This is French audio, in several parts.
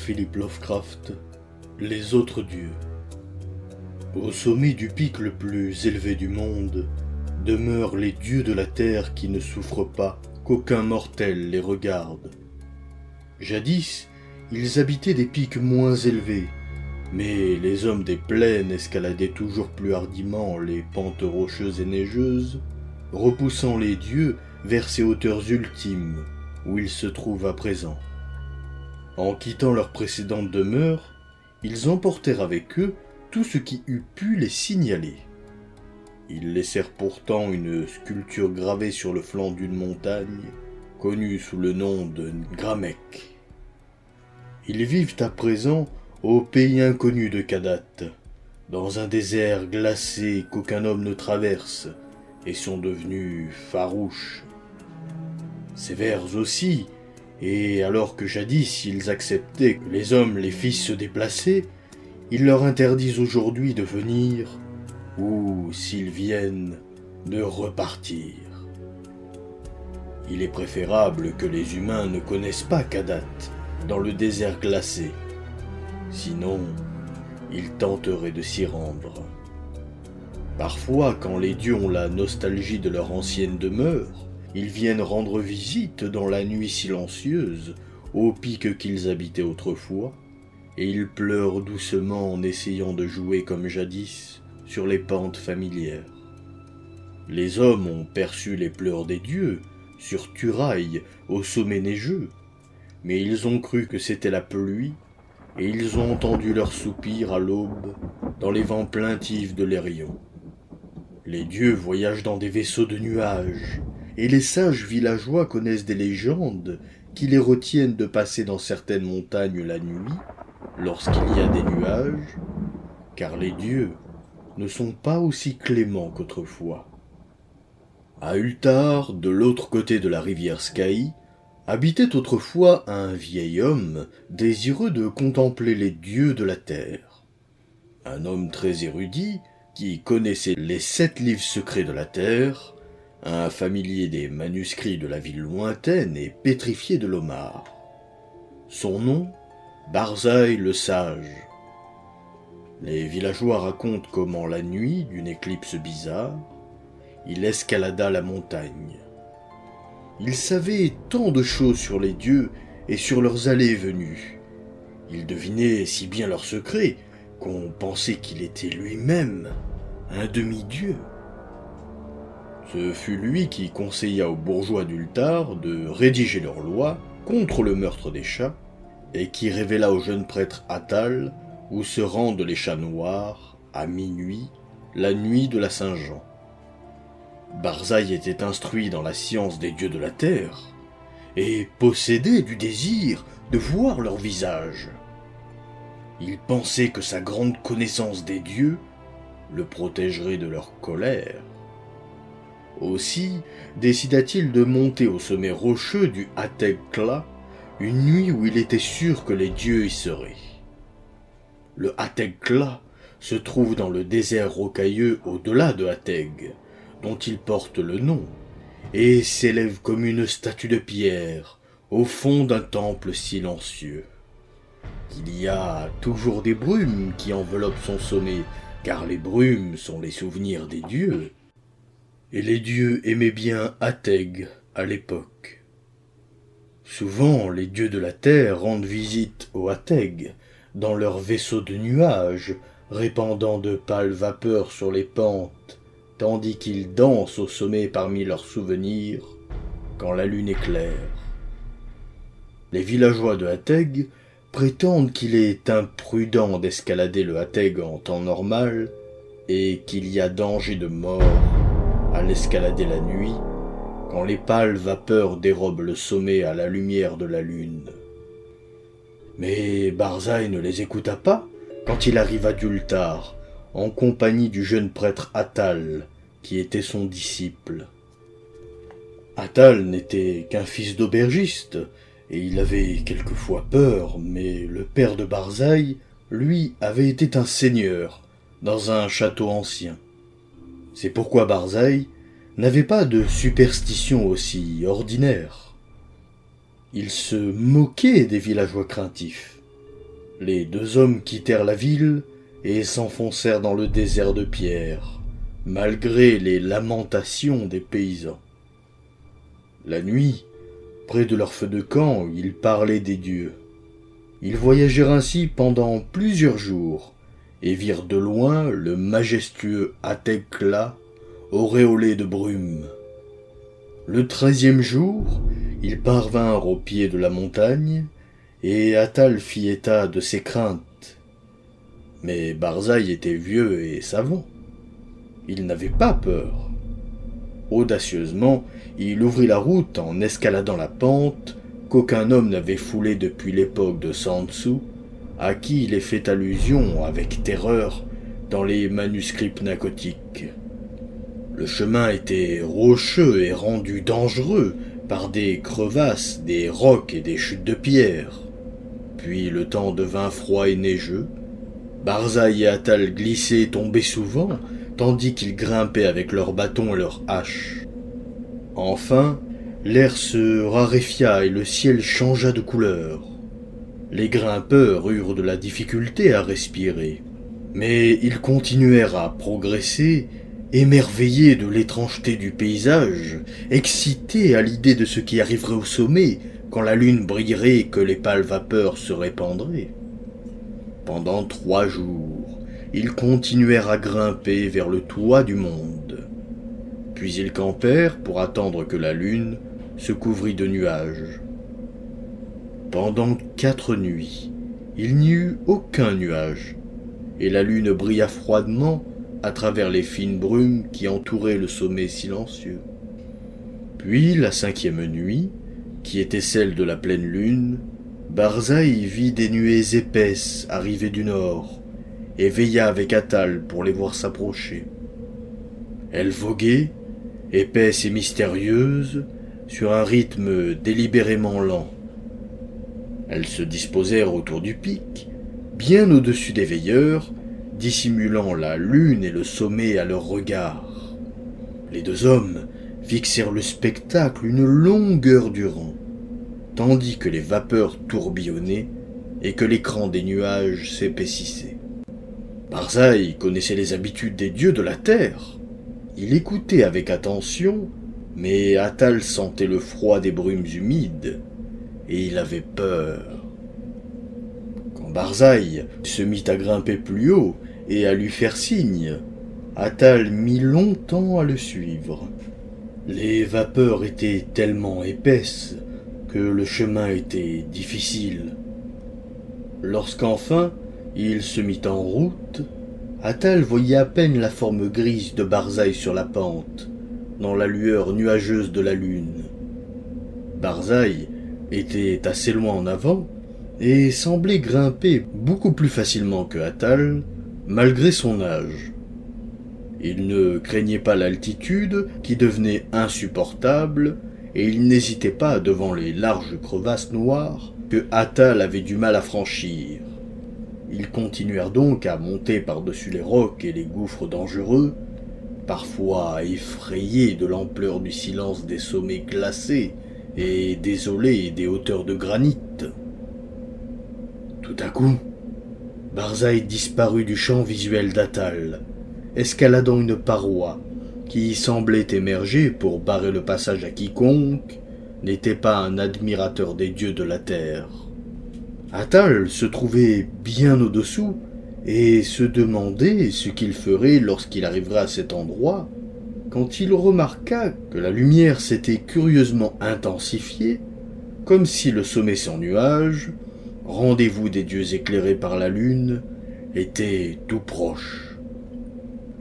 Philip Lovecraft, les autres dieux. Au sommet du pic le plus élevé du monde demeurent les dieux de la terre qui ne souffrent pas qu'aucun mortel les regarde. Jadis, ils habitaient des pics moins élevés, mais les hommes des plaines escaladaient toujours plus hardiment les pentes rocheuses et neigeuses, repoussant les dieux vers ces hauteurs ultimes où ils se trouvent à présent. En quittant leur précédente demeure, ils emportèrent avec eux tout ce qui eût pu les signaler. Ils laissèrent pourtant une sculpture gravée sur le flanc d'une montagne, connue sous le nom de Ngrammek. Ils vivent à présent au pays inconnu de Kadat, dans un désert glacé qu'aucun homme ne traverse, et sont devenus farouches. Sévères aussi, et alors que jadis ils acceptaient que les hommes les fissent se déplacer, ils leur interdisent aujourd'hui de venir, ou, s'ils viennent, de repartir. Il est préférable que les humains ne connaissent pas Kadat, dans le désert glacé. Sinon, ils tenteraient de s'y rendre. Parfois, quand les dieux ont la nostalgie de leur ancienne demeure, ils viennent rendre visite dans la nuit silencieuse au pic qu'ils habitaient autrefois, et ils pleurent doucement en essayant de jouer comme jadis sur les pentes familières. Les hommes ont perçu les pleurs des dieux sur Turaï au sommet neigeux, mais ils ont cru que c'était la pluie, et ils ont entendu leurs soupirs à l'aube dans les vents plaintifs de l'Érion. Les dieux voyagent dans des vaisseaux de nuages, et les sages villageois connaissent des légendes qui les retiennent de passer dans certaines montagnes la nuit, lorsqu'il y a des nuages, car les dieux ne sont pas aussi cléments qu'autrefois. À Ultar, de l'autre côté de la rivière Sky, habitait autrefois un vieil homme désireux de contempler les dieux de la terre. Un homme très érudit qui connaissait les 7 livres secrets de la terre, un familier des manuscrits de la ville lointaine et pétrifié de l'Omar. Son nom, Barzaï le Sage. Les villageois racontent comment la nuit d'une éclipse bizarre, il escalada la montagne. Il savait tant de choses sur les dieux et sur leurs allées et venues. Il devinait si bien leurs secrets qu'on pensait qu'il était lui-même un demi-dieu. Ce fut lui qui conseilla aux bourgeois d'Ultar de rédiger leurs lois contre le meurtre des chats et qui révéla au jeune prêtre Attal où se rendent les chats noirs à minuit, la nuit de la Saint-Jean. Barzaï était instruit dans la science des dieux de la terre et possédait du désir de voir leur visage. Il pensait que sa grande connaissance des dieux le protégerait de leur colère. Aussi décida-t-il de monter au sommet rocheux du Ateg Kla une nuit où il était sûr que les dieux y seraient. Le Ateg Kla se trouve dans le désert rocailleux au-delà de Ateg, dont il porte le nom, et s'élève comme une statue de pierre au fond d'un temple silencieux. Il y a toujours des brumes qui enveloppent son sommet, car les brumes sont les souvenirs des dieux. Et les dieux aimaient bien Ateg à l'époque. Souvent, les dieux de la terre rendent visite au Ateg, dans leurs vaisseaux de nuages, répandant de pâles vapeurs sur les pentes, tandis qu'ils dansent au sommet parmi leurs souvenirs, quand la lune est claire. Les villageois de Ateg prétendent qu'il est imprudent d'escalader le Ateg en temps normal, et qu'il y a danger de mort à l'escalader la nuit, quand les pâles vapeurs dérobent le sommet à la lumière de la lune. Mais Barzaï ne les écouta pas quand il arriva d'Ultar, en compagnie du jeune prêtre Attal, qui était son disciple. Attal n'était qu'un fils d'aubergiste, et il avait quelquefois peur, mais le père de Barzaï, lui, avait été un seigneur, dans un château ancien. C'est pourquoi Barzaï n'avait pas de superstition aussi ordinaire. Il se moquait des villageois craintifs. Les deux hommes quittèrent la ville et s'enfoncèrent dans le désert de pierre, malgré les lamentations des paysans. La nuit, près de leur feu de camp, ils parlaient des dieux. Ils voyagèrent ainsi pendant plusieurs jours et virent de loin le majestueux Athècla, auréolé de brume. Le 13e jour, ils parvinrent au pied de la montagne, et Attal fit état de ses craintes. Mais Barzaï était vieux et savant. Il n'avait pas peur. Audacieusement, il ouvrit la route en escaladant la pente qu'aucun homme n'avait foulée depuis l'époque de Sansu, à qui il est fait allusion avec terreur dans les manuscrits pnacotiques. Le chemin était rocheux et rendu dangereux par des crevasses, des rocs et des chutes de pierre. Puis le temps devint froid et neigeux. Barzaï et Attal glissaient et tombaient souvent, tandis qu'ils grimpaient avec leurs bâtons et leurs haches. Enfin, l'air se raréfia et le ciel changea de couleur. Les grimpeurs eurent de la difficulté à respirer, mais ils continuèrent à progresser, émerveillés de l'étrangeté du paysage, excités à l'idée de ce qui arriverait au sommet quand la lune brillerait et que les pâles vapeurs se répandraient. Pendant 3 jours, ils continuèrent à grimper vers le toit du monde. Puis ils campèrent pour attendre que la lune se couvrît de nuages. Pendant 4 nuits, il n'y eut aucun nuage, et la lune brilla froidement à travers les fines brumes qui entouraient le sommet silencieux. Puis la 5e nuit, qui était celle de la pleine lune, Barzaï vit des nuées épaisses arriver du nord, et veilla avec Attal pour les voir s'approcher. Elles voguaient, épaisses et mystérieuses, sur un rythme délibérément lent. Elles se disposèrent autour du pic, bien au-dessus des veilleurs, dissimulant la lune et le sommet à leurs regards. Les deux hommes fixèrent le spectacle une longue heure durant, tandis que les vapeurs tourbillonnaient et que l'écran des nuages s'épaississait. Barzaï connaissait les habitudes des dieux de la terre. Il écoutait avec attention, mais Attal sentait le froid des brumes humides, et il avait peur. Quand Barzaï se mit à grimper plus haut et à lui faire signe, Attal mit longtemps à le suivre. Les vapeurs étaient tellement épaisses que le chemin était difficile. Lorsqu'enfin il se mit en route, Attal voyait à peine la forme grise de Barzaï sur la pente, dans la lueur nuageuse de la lune. Barzaï était assez loin en avant et semblait grimper beaucoup plus facilement que Attal, malgré son âge. Il ne craignait pas l'altitude qui devenait insupportable et il n'hésitait pas devant les larges crevasses noires que Attal avait du mal à franchir. Ils continuèrent donc à monter par-dessus les rocs et les gouffres dangereux, parfois effrayés de l'ampleur du silence des sommets glacés et désolés des hauteurs de granit. Tout à coup, Barzaï disparut du champ visuel d'Attal, escaladant une paroi qui semblait émerger pour barrer le passage à quiconque n'était pas un admirateur des dieux de la terre. Attal se trouvait bien au-dessous et se demandait ce qu'il ferait lorsqu'il arriverait à cet endroit, quand il remarqua que la lumière s'était curieusement intensifiée, comme si le sommet sans nuages, rendez-vous des dieux éclairés par la lune, était tout proche.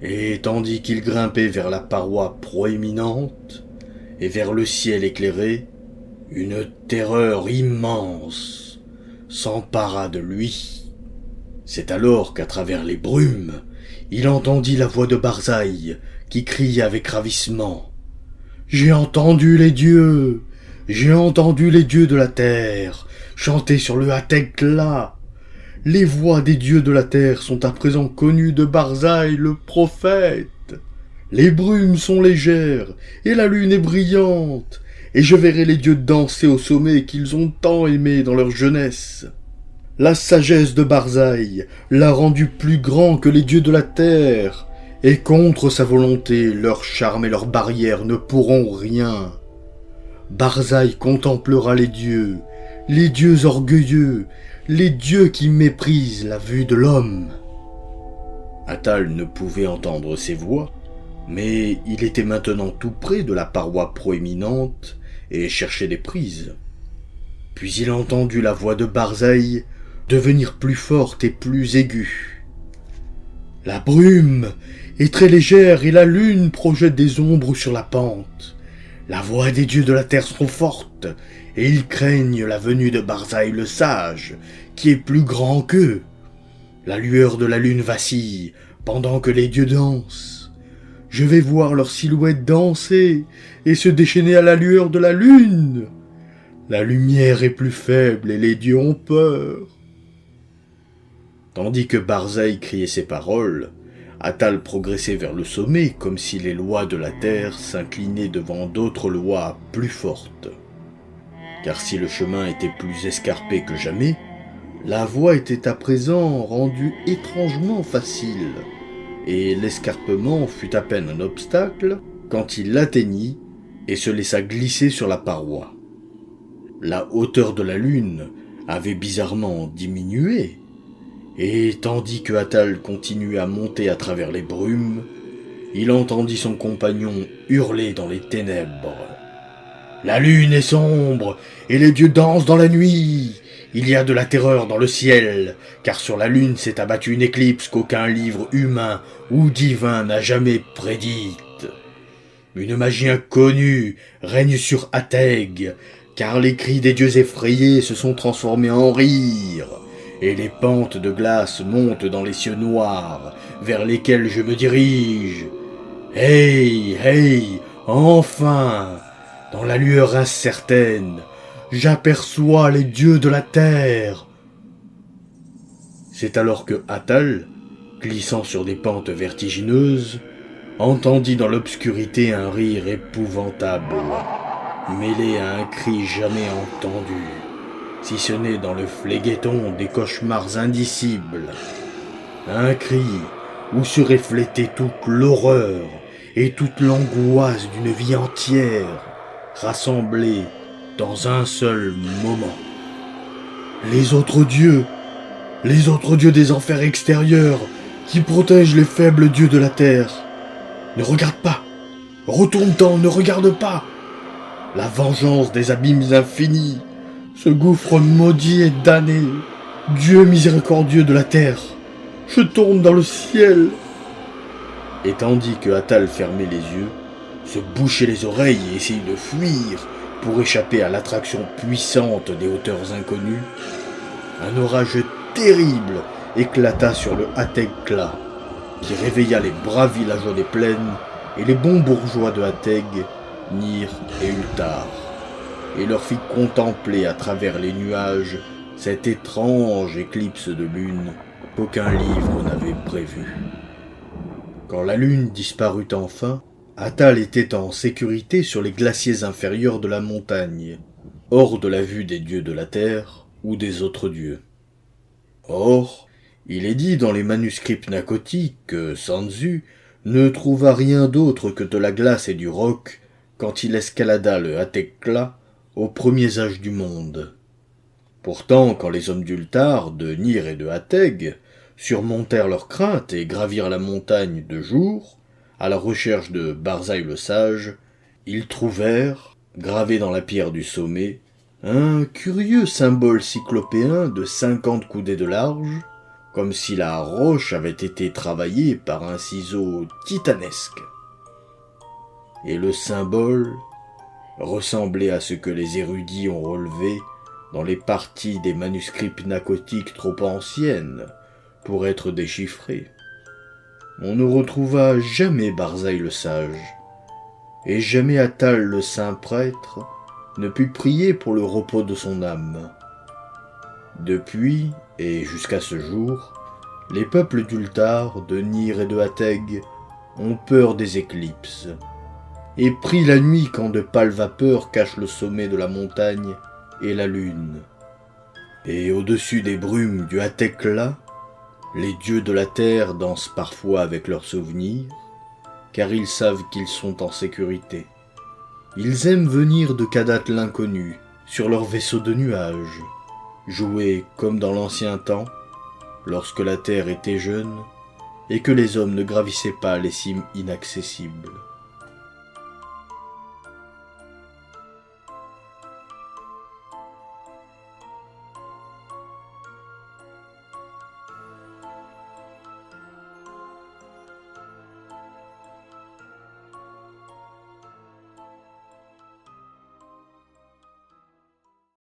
Et tandis qu'il grimpait vers la paroi proéminente et vers le ciel éclairé, une terreur immense s'empara de lui. C'est alors qu'à travers les brumes, il entendit la voix de Barzaï qui criait avec ravissement « J'ai entendu les dieux! J'ai entendu les dieux de la terre chanter sur le Athècla! Les voix des dieux de la terre sont à présent connues de Barzaï le prophète! Les brumes sont légères et la lune est brillante, et je verrai les dieux danser au sommet qu'ils ont tant aimé dans leur jeunesse. La sagesse de Barzaï l'a rendu plus grand que les dieux de la terre, et contre sa volonté, leur charme et leurs barrières ne pourront rien. Barzaï contemplera les dieux orgueilleux, les dieux qui méprisent la vue de l'homme. Atal ne pouvait entendre ces voix, mais il était maintenant tout près de la paroi proéminente et cherchait des prises. Puis il entendit la voix de Barzaï devenir plus forte et plus aiguë. La brume est très légère et la lune projette des ombres sur la pente. La voix des dieux de la terre sont fortes et ils craignent la venue de Barzaï le sage, qui est plus grand qu'eux. La lueur de la lune vacille pendant que les dieux dansent. Je vais voir leurs silhouettes danser et se déchaîner à la lueur de la lune. La lumière est plus faible et les dieux ont peur. Tandis que Barzaï criait ces paroles, Atal progressait vers le sommet comme si les lois de la terre s'inclinaient devant d'autres lois plus fortes. Car si le chemin était plus escarpé que jamais, la voie était à présent rendue étrangement facile, et l'escarpement fut à peine un obstacle quand il l'atteignit et se laissa glisser sur la paroi. La hauteur de la lune avait bizarrement diminué, et tandis que Atal continuait à monter à travers les brumes, il entendit son compagnon hurler dans les ténèbres. « La lune est sombre, et les dieux dansent dans la nuit. Il y a de la terreur dans le ciel, car sur la lune s'est abattue une éclipse qu'aucun livre humain ou divin n'a jamais prédite. Une magie inconnue règne sur Ateg, car les cris des dieux effrayés se sont transformés en rires, et les pentes de glace montent dans les cieux noirs, vers lesquels je me dirige. Hey, hey, enfin, dans la lueur incertaine, j'aperçois les dieux de la terre. » C'est alors que Atal, glissant sur des pentes vertigineuses, entendit dans l'obscurité un rire épouvantable, mêlé à un cri jamais entendu, si ce n'est dans le phlégueton des cauchemars indicibles. Un cri où se reflétait toute l'horreur et toute l'angoisse d'une vie entière, rassemblée dans un seul moment. Les autres dieux des enfers extérieurs, qui protègent les faibles dieux de la terre. Ne regarde pas, retourne-t'en, ne regarde pas. La vengeance des abîmes infinis, ce gouffre maudit et damné, Dieu miséricordieux de la terre, je tombe dans le ciel. » Et tandis que Atal fermait les yeux, se bouchait les oreilles et essayait de fuir pour échapper à l'attraction puissante des hauteurs inconnues, un orage terrible éclata sur le Ateg-Kla, qui réveilla les braves villageois des plaines et les bons bourgeois de Ateg, Nir et Ultar, et leur fit contempler à travers les nuages cette étrange éclipse de lune qu'aucun livre n'avait prévue. Quand la lune disparut enfin, Atal était en sécurité sur les glaciers inférieurs de la montagne, hors de la vue des dieux de la terre ou des autres dieux. Or, il est dit dans les manuscrits pnacotiques que Sanzu ne trouva rien d'autre que de la glace et du roc quand il escalada le Ateg-Kla aux premiers âges du monde. Pourtant, quand les hommes d'Ultar, de Nir et de Ateg surmontèrent leurs craintes et gravirent la montagne de jour, à la recherche de Barzaï le sage, ils trouvèrent, gravé dans la pierre du sommet, un curieux symbole cyclopéen de 50 coudées de large, comme si la roche avait été travaillée par un ciseau titanesque. Et le symbole ressemblait à ce que les érudits ont relevé dans les parties des manuscrits pnacotiques trop anciennes pour être déchiffrées. On ne retrouva jamais Barzaï le sage, et jamais Atal le saint prêtre ne put prier pour le repos de son âme. Depuis, et jusqu'à ce jour, les peuples d'Ultar, de Nir et de Ateg ont peur des éclipses, et prient la nuit quand de pâles vapeurs cachent le sommet de la montagne et la lune. Et au-dessus des brumes du Hatekla, les dieux de la terre dansent parfois avec leurs souvenirs, car ils savent qu'ils sont en sécurité. Ils aiment venir de Kadat l'inconnu, sur leur vaisseau de nuages, jouer comme dans l'ancien temps, lorsque la terre était jeune, et que les hommes ne gravissaient pas les cimes inaccessibles.